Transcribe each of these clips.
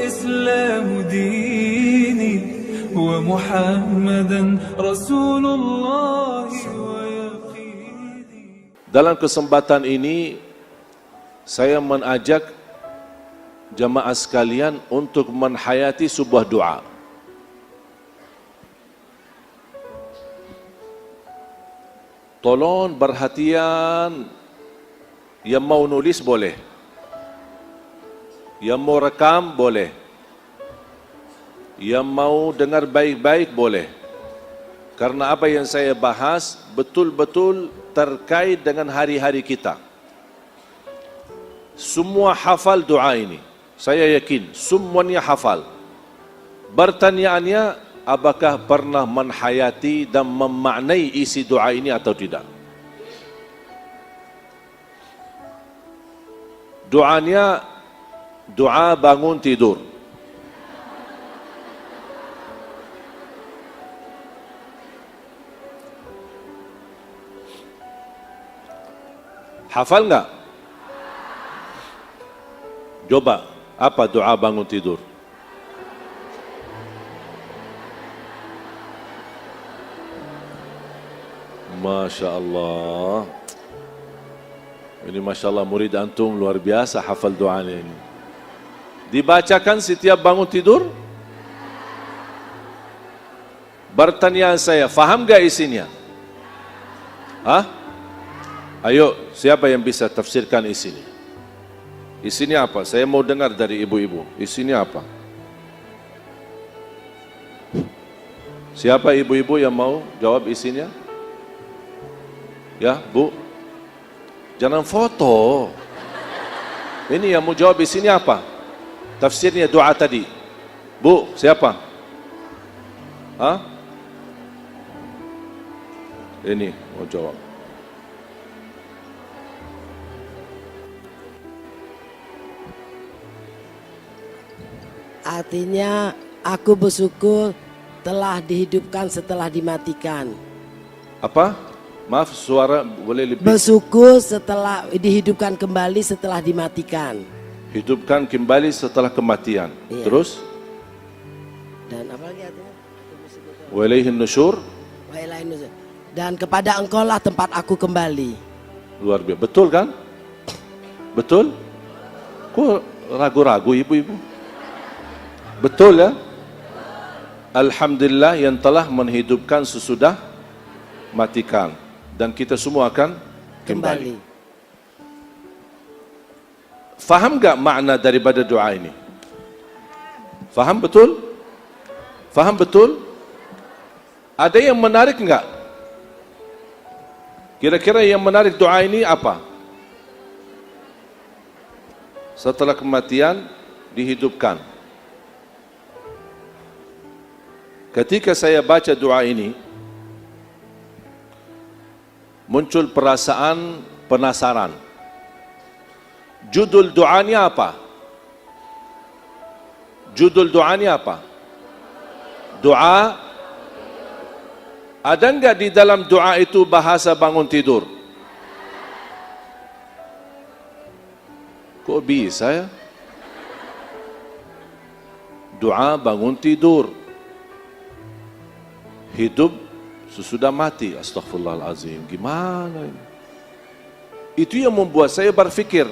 والإسلام ديني ومحمدا رسول الله ويقيني. Dalam kesempatan ini saya mengajak jamaah sekalian untuk menhayati sebuah doa. Tolong perhatian, yang mau nulis boleh, yang mau rekam boleh, yang mau dengar baik-baik boleh. Karena apa yang saya bahas betul-betul terkait dengan hari-hari kita. Semua hafal doa ini, saya yakin semuanya hafal. Pertanyaannya, apakah pernah menhayati dan memaknai isi doa ini atau tidak? Doanya doa bangun tidur. Hafal enggak? Coba, apa doa bangun tidur? Masya Allah. Ini Masya Allah, murid antum luar biasa hafal doanya ini. Dibacakan setiap bangun tidur? Pertanyaan saya, faham gak isinya? Hah? Ayo, siapa yang bisa tafsirkan isinya? Isinya apa? Saya mau dengar dari ibu-ibu. Isinya apa? Siapa ibu-ibu yang mau jawab isinya? Ya, Bu. Jangan foto. Ini yang mau jawab isinya apa? Tafsirnya doa tadi. Bu, siapa? Hah? Ini mau jawab. Artinya aku bersyukur telah dihidupkan setelah dimatikan. Apa? Maaf, suara boleh lebih. Bersyukur setelah dihidupkan kembali setelah dimatikan. Hidupkan kembali setelah kematian. Iya. Terus? Dan apa lagi artinya? Wa ilaihin nusyur. Wa ilaihin nusyur. Dan kepada engkau lah tempat aku kembali. Luar biasa. Betul kan? Betul? Kok ragu-ragu ibu-ibu? Betul ya? Alhamdulillah yang telah menghidupkan sesudah matikan. Dan kita semua akan kembali. Faham gak makna daripada doa ini? Faham betul? Faham betul? Ada yang menarik enggak? Kira-kira yang menarik doa ini apa? Setelah kematian dihidupkan. Ketika saya baca doa ini, muncul perasaan penasaran. Judul doanya apa? Judul doanya apa? Doa. Ada enggak di dalam doa itu bahasa bangun tidur? Kok bisa ya? Doa bangun tidur. Hidup sesudah mati. Astaghfirullahalazim. Gimana ini? Itu yang membuat saya berpikir,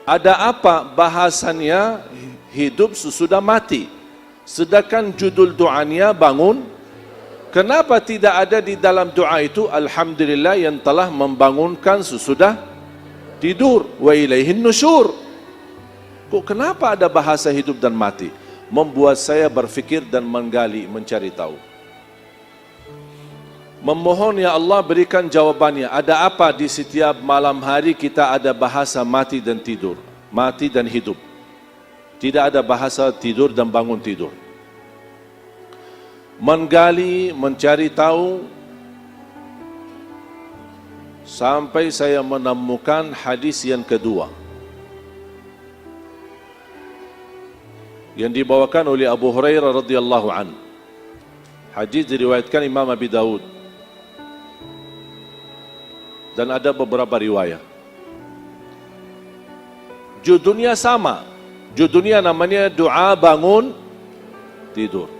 ada apa bahasannya hidup sesudah mati? Sedangkan judul doanya bangun. Kenapa tidak ada di dalam doa itu Alhamdulillah yang telah membangunkan sesudah tidur, wa ilaihin nusyur? Kok kenapa ada bahasa hidup dan mati? Membuat saya berpikir dan menggali, mencari tahu. Memohon ya Allah berikan jawabannya. Ada apa di setiap malam hari kita ada bahasa mati dan tidur, mati dan hidup. Tidak ada bahasa tidur dan bangun tidur. Menggali, mencari tahu, sampai saya menemukan hadis yang kedua yang dibawakan oleh Abu Hurairah radhiyallahu an. Hadis diriwayatkan Imam Abi Daud dan ada beberapa riwayat. Judulnya sama, Judulnya namanya doa bangun tidur.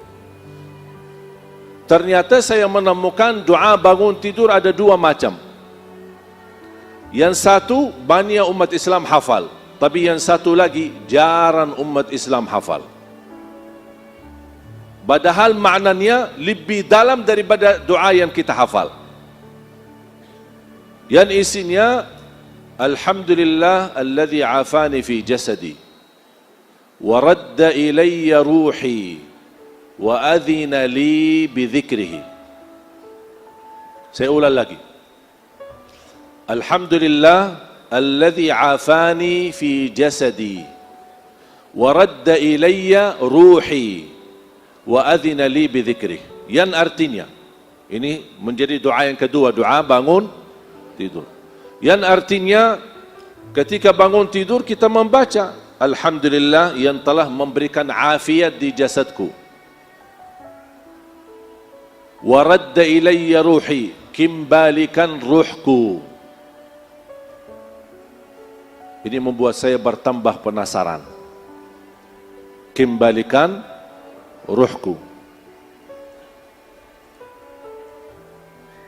Ternyata saya menemukan doa bangun tidur ada dua macam. Yang satu banyak umat Islam hafal, tapi yang satu lagi jarang umat Islam hafal. Padahal maknanya lebih dalam daripada doa yang kita hafal. Yang isinya, Alhamdulillah alladhi afani fi jasadi wa radda ilayya ruhi wa adhina li bidhikrihi. Saya ulang lagi. Alhamdulillah alladhi afani fi jasadi wa radda ilayya ruhi wa adhina li bidhikrih. Yang artinya, ini menjadi doa yang kedua, doa bangun tidur. Yang artinya, ketika bangun tidur kita membaca Alhamdulillah yang telah memberikan afiat di jasadku. Wa radda ilayya ruhi, kembalikan ruhku. Ini membuat saya bertambah penasaran. Kembalikan ruhku.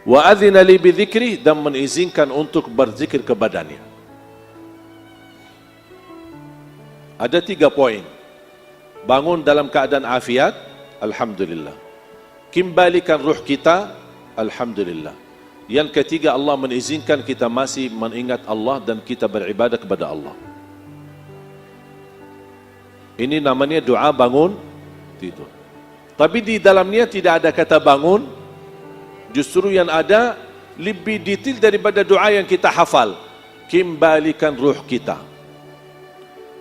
Wa adzina li bidzikri, dan mengizinkan untuk berzikir kepadanya. Ada 3 poin. Bangun dalam keadaan afiat, alhamdulillah. Kembalikan ruh kita, alhamdulillah. Yang ketiga, Allah mengizinkan kita masih mengingat Allah dan kita beribadah kepada Allah. Ini namanya doa bangun tidur. Tapi di dalamnya tidak ada kata bangun. Justru yang ada lebih detail daripada doa yang kita hafal. Kembalikan ruh kita.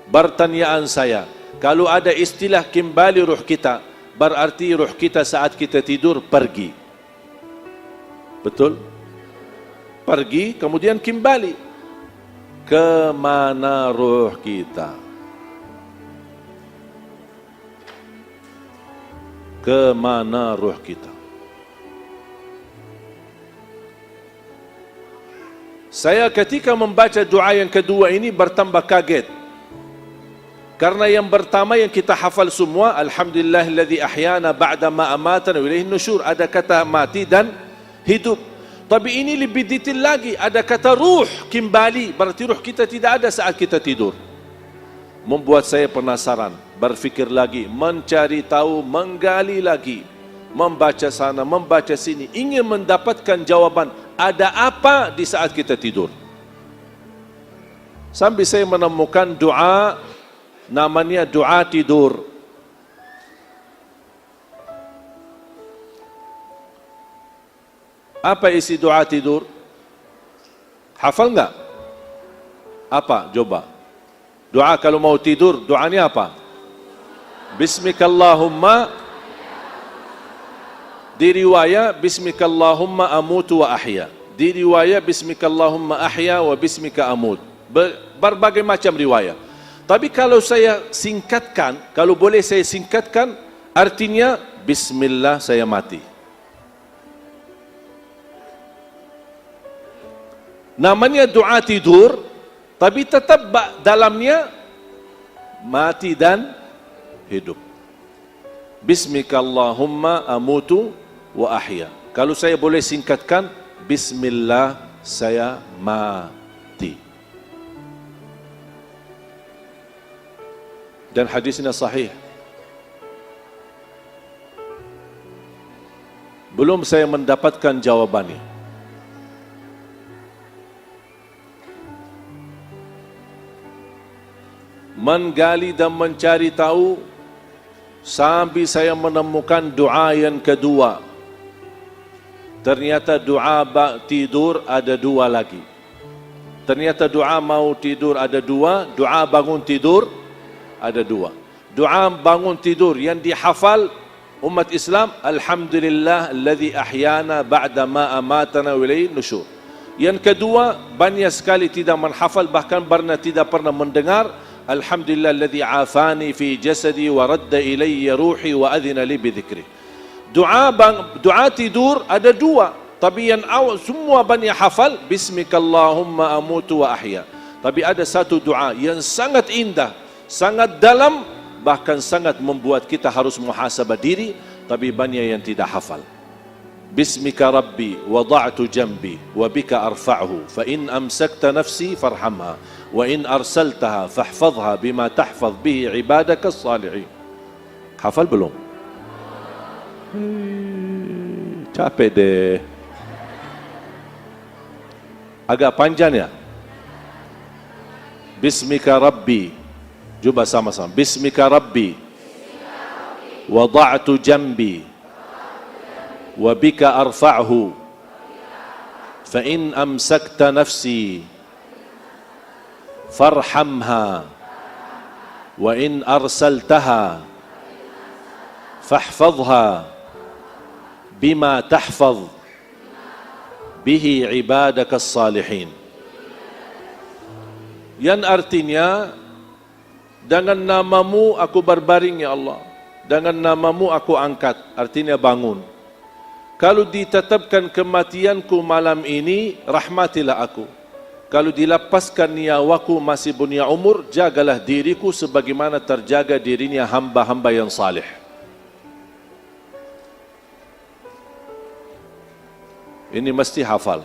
Pertanyaan saya, kalau ada istilah kembali ruh kita, berarti ruh kita saat kita tidur pergi. Betul? Pergi kemudian kembali. Kemana ruh kita? Kemana ruh kita? Saya ketika membaca doa yang kedua ini bertambah kaget. Karena yang pertama yang kita hafal semua, Alhamdulillahilladzi ahyana ba'da ma amatana wa ilaihin nusyur, ada kata mati dan hidup. Tapi ini lebih detail lagi, ada kata ruh, kembali, berarti ruh kita tidak ada saat kita tidur. Membuat saya penasaran, berfikir lagi, mencari tahu, menggali lagi, membaca sana, membaca sini, ingin mendapatkan jawaban, ada apa di saat kita tidur. Sampai saya menemukan doa, namanya doa tidur. Apa isi doa tidur? Hafal enggak? Apa? Coba. Doa kalau mau tidur, doanya apa? Bismikallahumma. Di riwayat Bismikallahumma amutu wa ahya. Di riwayat Bismikallahumma ahya wa bismika amut. Berbagai macam riwayat. Tapi kalau saya singkatkan, kalau boleh saya singkatkan, artinya Bismillah saya mati. Namanya doa tidur, tapi tetap dalamnya mati dan hidup. Bismikallahumma amutu wa ahya. Kalau saya boleh singkatkan, Bismillah saya mati. Dan hadisnya sahih. Belum saya mendapatkan jawabannya. Menggali dan mencari tahu sampai saya menemukan doa yang kedua. Ternyata doa tidur ada 2 lagi. Ternyata doa mau tidur ada 2, doa bangun tidur ada 2. Doa bangun tidur yang dihafal umat Islam, Alhamdulillah alladzi ahyana ba'da ma amatana wa ilaihin nusyur. Yang kedua, banyak sekali tidak menghafal, bahkan tidak pernah mendengar, Alhamdulillah alladzi afani fi jasadi wa radda ilayya ruhi wa adhina li bidhikri. Doa tidur ada 2, tapi yang awal semua banyak hafal, Bismikallahumma amutu wa ahya. Tapi ada satu doa yang sangat indah, sangat dalam, bahkan sangat membuat kita harus muhasabah diri, tapi banyak yang tidak hafal. Bismika Rabbi wada'tu jambi wa bika arfa'hu fa in amsakta nafsi farhamha wa in arsaltaha fahfadhha bima tahfadh bihi ibadaka as-salihin. Hafal belum? Capek deh. Agak panjang ya. Bismika Rabbi, cuba sama-sama. Bismika Rabbi wada'tu jambi wa bika arfa'hu fa in amsakta nafsi farhamha wa in arsaltaha fahfadhha bima tahfadh bihi ibadaka as-salihin. Yang artinya, dengan namamu aku berbaring ya Allah, dengan namamu aku angkat, artinya bangun. Kalau ditetapkan kematianku malam ini, rahmatilah aku. Kalau dilepaskan nyawaku masih punya umur, jagalah diriku sebagaimana terjaga dirinya hamba-hamba yang salih. Ini mesti hafal.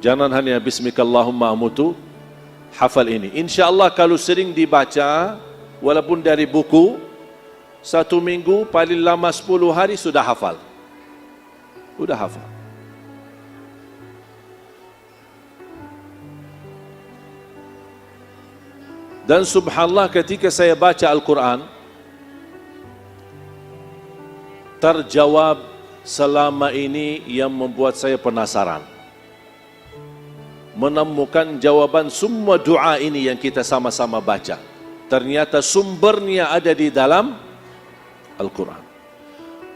Jangan hanya bismikallahumma amutu, hafal ini. InsyaAllah kalau sering dibaca, walaupun dari buku, 1 minggu, paling lama 10 hari sudah hafal. Sudah hafal. Dan subhanallah ketika saya baca Al-Quran, terjawab selama ini yang membuat saya penasaran. Menemukan jawaban semua doa ini yang kita sama-sama baca. Ternyata sumbernya ada di dalam Al-Quran.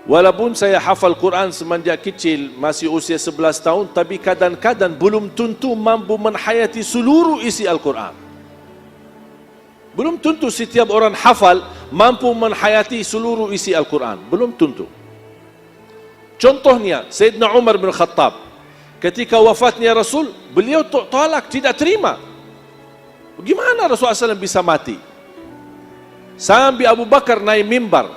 Walaupun saya hafal Quran semenjak kecil, masih usia 11 tahun, tapi kadang-kadang belum tentu mampu menghayati seluruh isi Al-Quran. Belum tentu setiap orang hafal mampu menghayati seluruh isi Al-Quran. Belum tentu. Contohnya, Sayyidina Umar bin Khattab. Ketika wafatnya Rasul, beliau tolak, tidak terima. Bagaimana Rasulullah SAW bisa mati? Sampai Abu Bakar naik mimbar.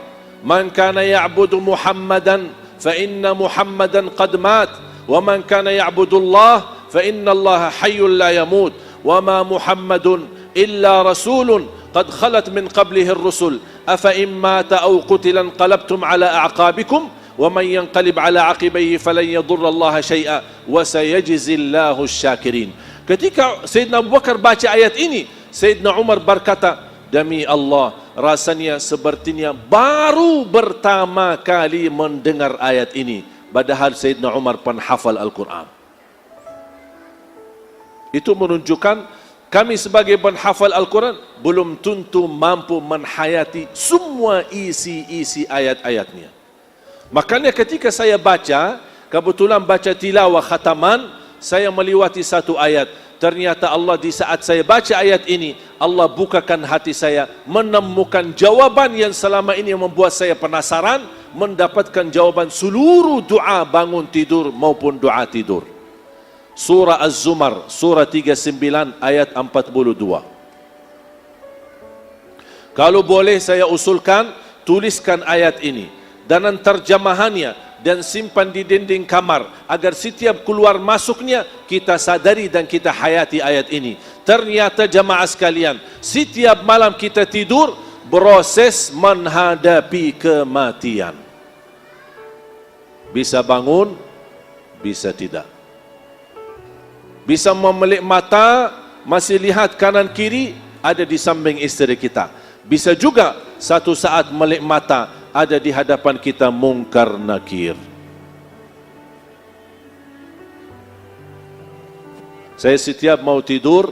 Man kana ya'budu Muhammadan, fa inna Muhammadan qad mat. Wa man kana ya'budu Allah, fa inna Allah hayyun la yamut. Wa ma Muhammadun illa rasulun qad khalat min qablihi ar-rusul. Afa in mata aw qutila qalabtum ala a'qabikum. وَمَنْ يَنْقَلِبْ عَلَى عَقِبَيْهِ فَلَنْ يَضُرَّ اللَّهَ شَيْئًا وَسَيَجْزِي اللَّهُ الشَّاكِرِينَ. Ketika Sayyidina Abu Bakar baca ayat ini, Sayyidina Umar berkata, demi Allah, rasanya sepertinya baru pertama kali mendengar ayat ini. Padahal Sayyidina Umar penghafal Al-Quran. Itu menunjukkan kami sebagai penghafal Al-Quran belum tentu mampu menghayati semua isi-isi ayat-ayatnya. Makanya ketika saya baca, kebetulan baca tilawah khataman, saya melewati satu ayat. Ternyata Allah di saat saya baca ayat ini, Allah bukakan hati saya, menemukan jawaban yang selama ini membuat saya penasaran, mendapatkan jawaban seluruh doa bangun tidur maupun doa tidur. Surah Az-Zumar, surah 39 ayat 42. Kalau boleh saya usulkan, tuliskan ayat ini dan terjemahannya dan simpan di dinding kamar agar setiap keluar masuknya kita sadari dan kita hayati ayat ini. Ternyata jamaah sekalian, setiap malam kita tidur proses menghadapi kematian. Bisa bangun, bisa tidak. Bisa memelik mata, masih lihat kanan kiri, ada di samping istri kita. Bisa juga satu saat melik mata, ada di hadapan kita mungkar nakir. Saya setiap mau tidur,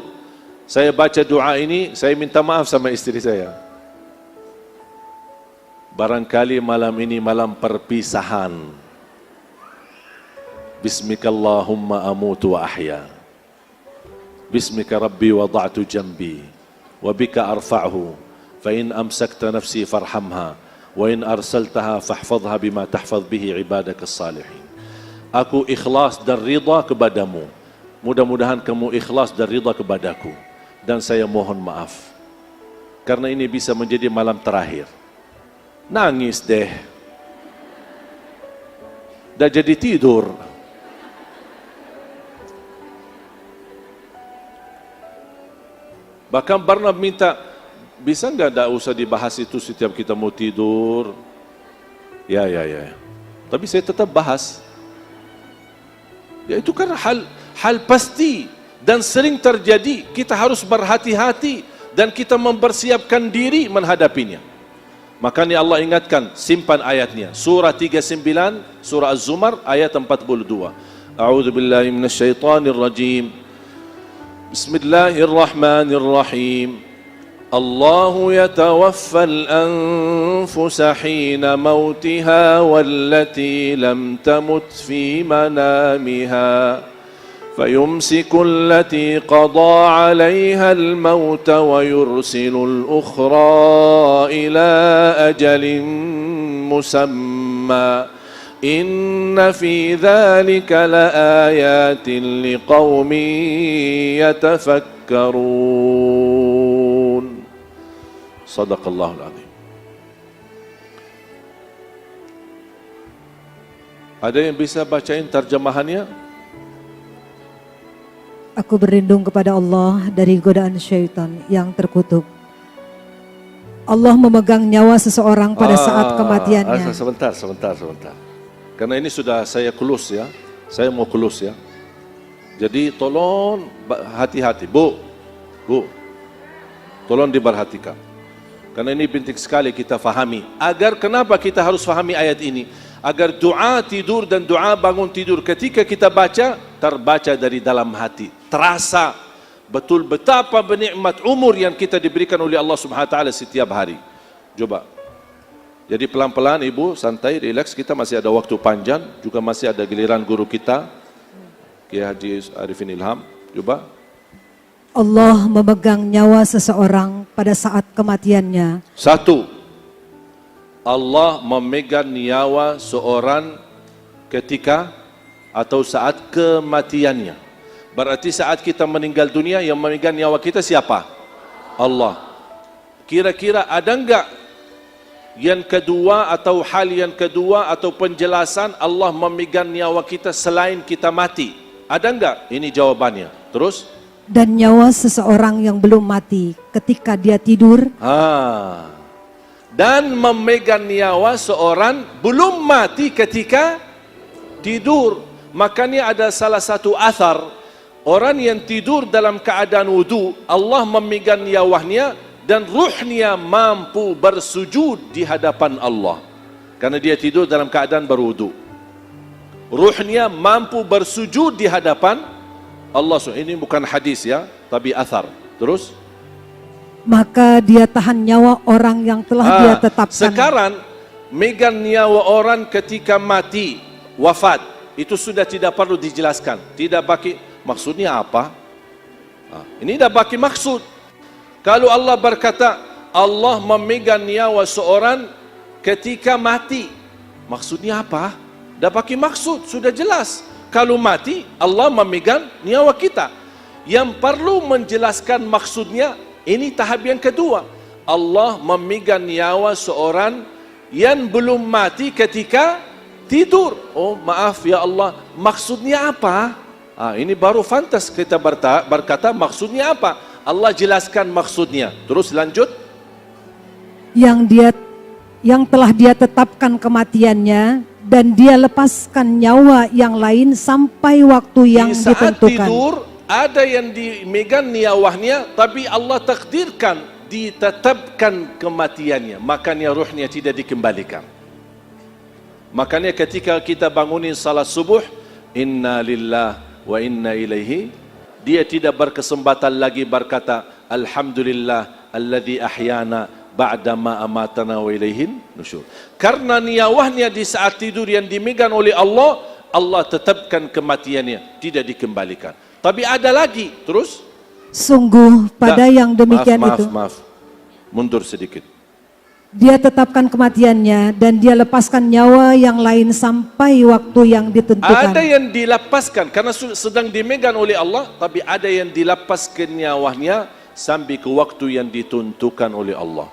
saya baca doa ini, saya minta maaf sama istri saya. Barangkali malam ini malam perpisahan. Bismikallahumma amutu wa ahya. Bismika Rabbi wada'tu jambi wa bika arfa'hu fa in amsakta nafsi farhamha wa in arsaltaha fahfadhha bima tahfadh bihi ibadaka as-salihin. Aku ikhlas dan ridha kepadamu. Mudah-mudahan kamu ikhlas dan ridha kepadaku. dan saya mohon maaf. Karena ini bisa menjadi malam terakhir. Nangis deh. Dah jadi tidur. Bahkan Barnab minta, bisa enggak tak usah dibahas itu setiap kita mau tidur? Ya. Tapi saya tetap bahas. Ya itu kan hal pasti dan sering terjadi. Kita harus berhati-hati dan kita mempersiapkan diri menghadapinya. Makanya Allah ingatkan, simpan ayatnya. Surah 39, surah Az-Zumar ayat 42. A'udzu billahi minasyaitonir rajim. Bismillahirrahmanirrahim. Allahu yatawaffal anfusa hina mautiha wallati lam tamut fi manamiha. فيمسك التي قضى عليها الموت ويرسل الأخرى إلى أجل مسمى إن في ذلك لآيات لقوم يتفكرون صدق الله العظيم. Ada yang bisa bacain terjemahannya? Aku berlindung kepada Allah dari godaan syaitan yang terkutuk. Allah memegang nyawa seseorang pada saat kematiannya. Sebentar. Karena ini sudah saya close ya. Saya mau close ya. Jadi tolong hati-hati. Bu. Tolong diperhatikan. Karena ini penting sekali kita fahami. Agar kenapa kita harus fahami ayat ini? Agar doa tidur dan doa bangun tidur ketika kita baca, terbaca dari dalam hati. Terasa betul betapa bernikmat umur yang kita diberikan oleh Allah Subhanahu wa taala setiap hari. Coba. Jadi pelan-pelan Ibu, santai, relax, kita masih ada waktu panjang, juga masih ada giliran guru kita, Kiai Haji Arifin Ilham. Coba. Allah memegang nyawa seseorang pada saat kematiannya. Satu. Allah memegang nyawa seorang ketika atau saat kematiannya. Berarti saat kita meninggal dunia yang memegang nyawa kita siapa? Allah. Kira-kira ada enggak yang kedua atau hal yang kedua atau penjelasan Allah memegang nyawa kita selain kita mati? Ada enggak? Ini jawabannya. Terus? Dan nyawa seseorang yang belum mati ketika dia tidur. Dan memegang nyawa seorang belum mati ketika tidur. Makanya ada salah satu athar, orang yang tidur dalam keadaan wudu, Allah memegang nyawanya dan ruhnya mampu bersujud di hadapan Allah. Karena dia tidur dalam keadaan berwudu. Ruhnya mampu bersujud di hadapan Allah. Ini bukan hadis ya, tapi athar. Terus? Maka dia tahan nyawa orang yang telah dia tetapkan. Sekarang megang nyawa orang ketika mati, wafat, itu sudah tidak perlu dijelaskan. Tidak baki maksudnya apa? Ini dah baki maksud. Kalau Allah berkata Allah memegang nyawa seorang ketika mati, maksudnya apa? Dah baki maksud, sudah jelas. Kalau mati, Allah memegang nyawa kita. Yang perlu menjelaskan maksudnya, ini tahap yang kedua. Allah memegang nyawa seorang yang belum mati ketika tidur. Oh maaf ya Allah, maksudnya apa? Ini baru fantas kita berkata maksudnya apa? Allah jelaskan maksudnya. Terus lanjut. Yang telah dia tetapkan kematiannya dan dia lepaskan nyawa yang lain sampai waktu yang ditentukan. Di saat tidur ada yang dimegang nyawanya, tapi Allah takdirkan, ditetapkan kematiannya. Makanya ruhnya tidak dikembalikan. Makanya ketika kita bangunin salat subuh, inna lillah wa inna ilaihi, dia tidak berkesempatan lagi berkata, alhamdulillah alladhi ahyana ba'dama amatana wa ilaihin nusyur. Karena nyawanya di saat tidur yang dimegang oleh Allah, Allah tetapkan kematiannya, tidak dikembalikan. Tapi ada lagi, terus? Sungguh pada yang demikian itu. Maaf, mundur sedikit. Dia tetapkan kematiannya dan dia lepaskan nyawa yang lain sampai waktu yang ditentukan. Ada yang dilepaskan karena sedang dimegang oleh Allah, tapi ada yang dilepaskan nyawanya sampai ke waktu yang ditentukan oleh Allah.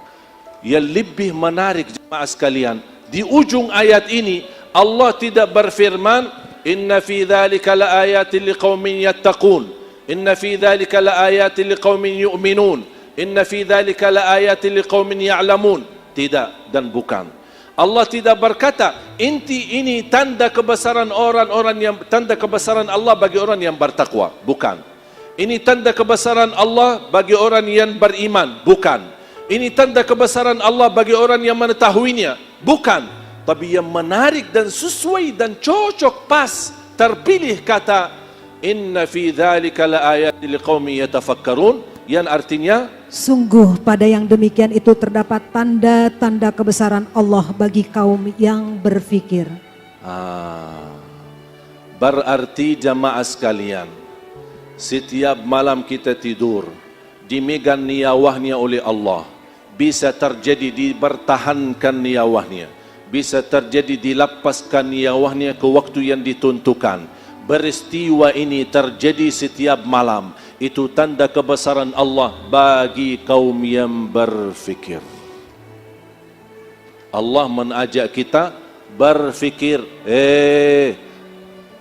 Yang lebih menarik jemaah sekalian, di ujung ayat ini Allah tidak berfirman inna fi dzalika laayatin liqaumin yattaqun, inna fi dzalika laayatin liqaumin yu'minun, inna fi dzalika laayatin liqaumin ya'lamun. Tidak dan bukan. Allah tidak berkata ini tanda kebesaran tanda kebesaran Allah bagi orang yang bertakwa. Bukan. Ini tanda kebesaran Allah bagi orang yang beriman. Bukan. Ini tanda kebesaran Allah bagi orang yang mengetahuinya. Bukan. Tapi yang menarik dan sesuai dan cocok pas terpilih kata inna fi dzalika laayatin liqaumin yatafakkarun, yang artinya sungguh pada yang demikian itu terdapat tanda-tanda kebesaran Allah bagi kaum yang berfikir. Berarti jamaah sekalian, setiap malam kita tidur dimegang niyawahnya oleh Allah. Bisa terjadi dipertahankan niyawahnya, bisa terjadi dilepaskan niyawahnya ke waktu yang ditentukan. Peristiwa ini terjadi setiap malam. Itu tanda kebesaran Allah bagi kaum yang berfikir. Allah mengajak kita berfikir.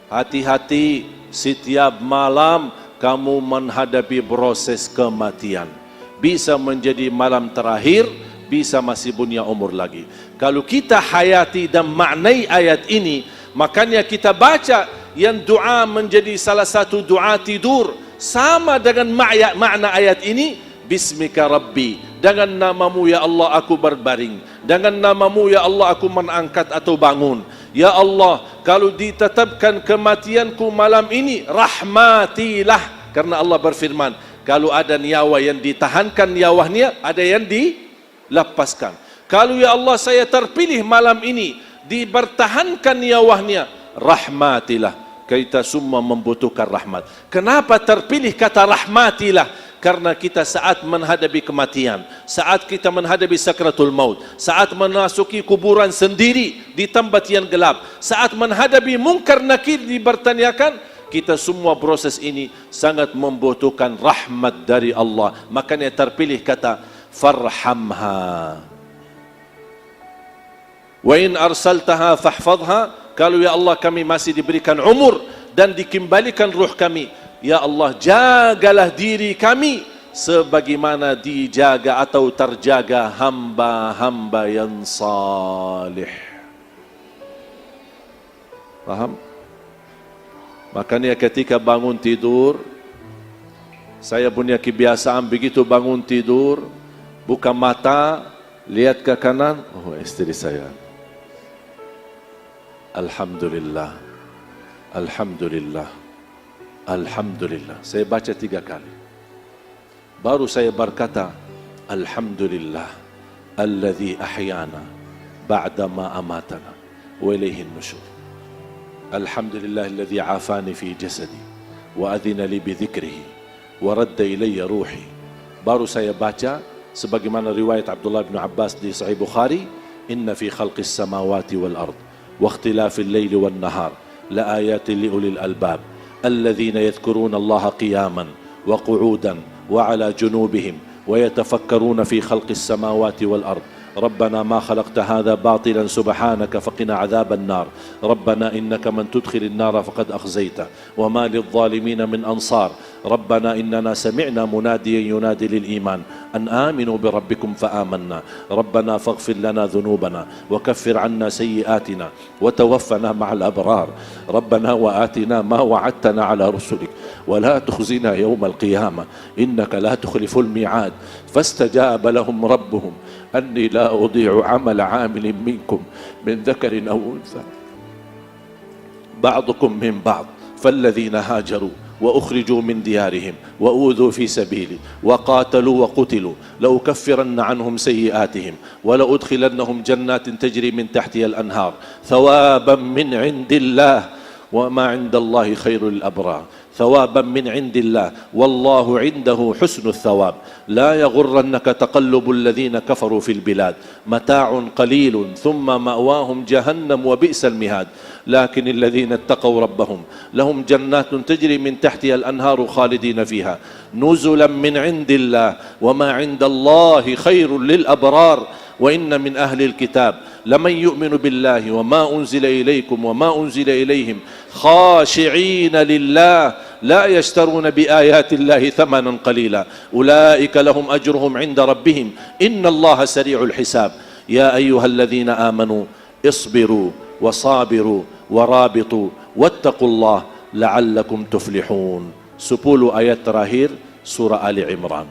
Hati-hati, setiap malam kamu menghadapi proses kematian. Bisa menjadi malam terakhir, bisa masih punya umur lagi. Kalau kita hayati dan maknai ayat ini, makanya kita baca yang doa menjadi salah satu doa tidur. Sama dengan makna ayat ini, Bismika Rabbi, dengan namamu ya Allah aku berbaring, dengan namamu ya Allah aku mengangkat atau bangun. Ya Allah, kalau ditetapkan kematianku malam ini, rahmatilah. Karena Allah berfirman, kalau ada nyawa yang ditahankan nyawanya, ada yang dilepaskan. Kalau ya Allah saya terpilih malam ini, dipertahankan nyawanya, rahmatilah. Kita semua membutuhkan rahmat. Kenapa terpilih kata rahmatilah? Karena kita saat menghadapi kematian, saat kita menghadapi sakratul maut, saat memasuki kuburan sendiri di tempat yang gelap, saat menghadapi mungkar nakir dipertanyakan, kita semua proses ini sangat membutuhkan rahmat dari Allah. Makanya terpilih kata farhamha. Wa in arsaltaha fahfadha. Kalau ya Allah kami masih diberikan umur dan dikembalikan ruh kami, ya Allah jagalah diri kami sebagaimana dijaga atau terjaga hamba-hamba yang salih. Faham? Makanya ketika bangun tidur, saya punya kebiasaan begitu bangun tidur, buka mata, lihat ke kanan, oh istri saya. Alhamdulillah, Alhamdulillah, Alhamdulillah. Saya baca 3 kali. Baru saya berkata, Alhamdulillah, alladhi ahyana ba'dama amatana wa ilayhi nusyur. Alhamdulillah alladhi afani fi jasadi wa adhina li bi dhikrihi wa radda ilayya ruhi. Baru saya baca sebagaimana riwayat Abdullah bin Abbas di Sahih Bukhari, inna fi khalqis samawati wal ard واختلاف الليل والنهار لآيات لأولي الألباب الذين يذكرون الله قياما وقعودا وعلى جنوبهم ويتفكرون في خلق السماوات والأرض ربنا ما خلقت هذا باطلا سبحانك فقنا عذاب النار ربنا إنك من تدخل النار فقد أخزيته وما للظالمين من أنصار ربنا إننا سمعنا مناديا ينادي للإيمان أن آمنوا بربكم فآمنا ربنا فاغفر لنا ذنوبنا وكفر عنا سيئاتنا وتوفنا مع الأبرار ربنا وآتنا ما وعدتنا على رسلك ولا تخزنا يوم القيامة إنك لا تخلف الميعاد فاستجاب لهم ربهم أني لا أضيع عمل عامل منكم من ذكر أو أنثى بعضكم من بعض فالذين هاجروا وأخرجوا من ديارهم وأوذوا في سبيلي وقاتلوا وقتلوا لأكفرن عنهم سيئاتهم ولأدخلنهم جنات تجري من تحتها الأنهار ثوابا من عند الله وما عند الله خير للأبرار ثوابا من عند الله والله عنده حسن الثواب لا يغرنك تقلب الذين كفروا في البلاد متاع قليل ثم مأواهم جهنم وبئس المهاد لكن الذين اتقوا ربهم لهم جنات تجري من تحتها الأنهار خالدين فيها نزلا من عند الله وما عند الله خير للأبرار وإن من أهل الكتاب لمن يؤمن بالله وما أنزل إليكم وما أنزل إليهم خاشعين لله لا يشترون بآيات الله ثمنا قليلا أولئك لهم أجرهم عند ربهم إن الله سريع الحساب يا أيها الذين آمنوا اصبروا وصابروا ورابطوا واتقوا الله لعلكم تفلحون 10 ayat terakhir surah Ali Imran.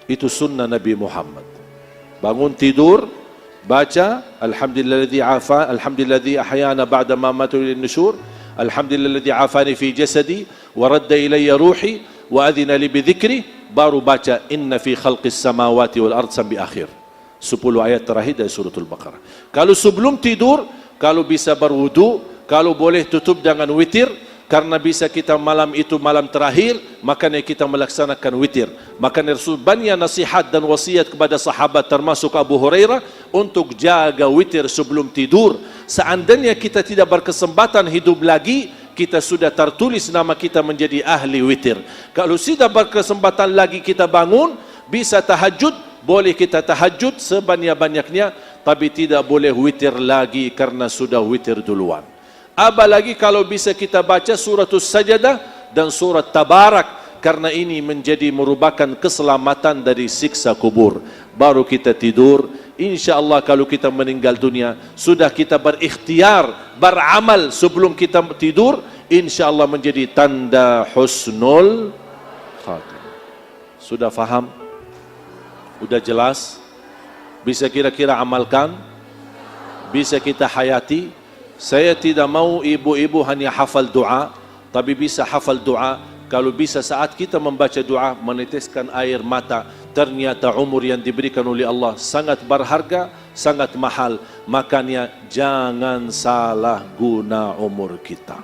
Itu sunnah Nabi Muhammad. Bangun tidur, baca alhamdulilladzi afa alhamdulilladzi ahyana ba'da ma matu lin nusyur alhamdulilladzi afani fi jasadi wa radda ilayya ruhi wa adhina li bi dhikri, baru baca inna fi khalqis samawati wal ard sampai akhir 10 ayat terakhir dari suratul Baqarah. Kalau sebelum tidur, kalau bisa berwudu, kalau boleh tutup dengan witir, karena bisa kita malam itu malam terakhir, makanya kita melaksanakan witir. Makanya Rasul banyak nasihat dan wasiat kepada sahabat termasuk Abu Hurairah untuk jaga witir sebelum tidur. Seandainya kita tidak berkesempatan hidup lagi, kita sudah tertulis nama kita menjadi ahli witir. Kalau sudah berkesempatan lagi kita bangun, bisa tahajud, boleh kita tahajud sebanyak-banyaknya, tapi tidak boleh witir lagi karena sudah witir duluan. Apalagi kalau bisa kita baca suratul Sajadah dan surat Tabarak, karena ini menjadi merupakan keselamatan dari siksa kubur. Baru kita tidur, insya Allah kalau kita meninggal dunia, sudah kita berikhtiar, beramal sebelum kita tidur, insya Allah menjadi tanda husnul khatimah. Sudah faham? Sudah jelas? Bisa kira-kira amalkan? Bisa kita hayati? Saya tidak mau ibu-ibu hanya hafal doa, tapi bisa hafal doa. Kalau bisa saat kita membaca doa, meneteskan air mata. Ternyata umur yang diberikan oleh Allah sangat berharga, sangat mahal. Makanya jangan salah guna umur kita.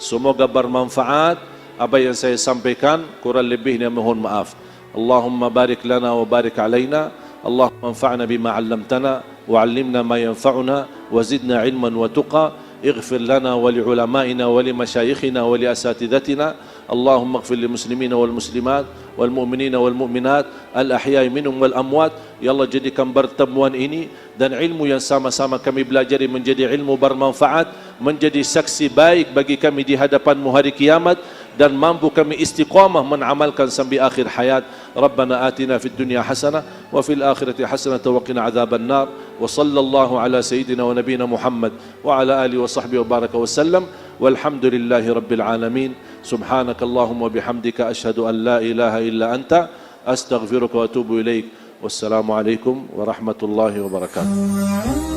Semoga bermanfaat apa yang saya sampaikan. Kurang lebihnya mohon maaf. Allahumma barik lana wa barik alaina. Allahumma anfa'na bima 'allamtana وعلمنا ما ينفعنا وزدنا علما وتقى اغفر لنا ولعلمائنا ولمشايخنا ولأساتذتنا اللهم اغفر للمسلمين والمسلمات والمؤمنين والمؤمنات الأحياء منهم والأموات. Ya Allah, jadikan pertemuan ini dan ilmu yang sama-sama kami belajari menjadi ilmu bermanfaat, menjadi saksi baik bagi kami di hadapan-Mu hari kiamat, dan mampu kami istiqamah menamalkan sampai akhir hayat. Rabbana atina fid dunya hasanah wa fil akhirati hasanah wa qina adzaban nar. Wa sallallahu ala sayyidina wa nabiyina Muhammad wa ala alihi wa sahbihi wa baraka wa sallam. Walhamdulillahi rabbil alamin. Subhanakallahumma bihamdika asyhadu an la ilaha illa anta astaghfiruka wa atubu ilaik. Wassalamu alaikum warahmatullahi wabarakatuh.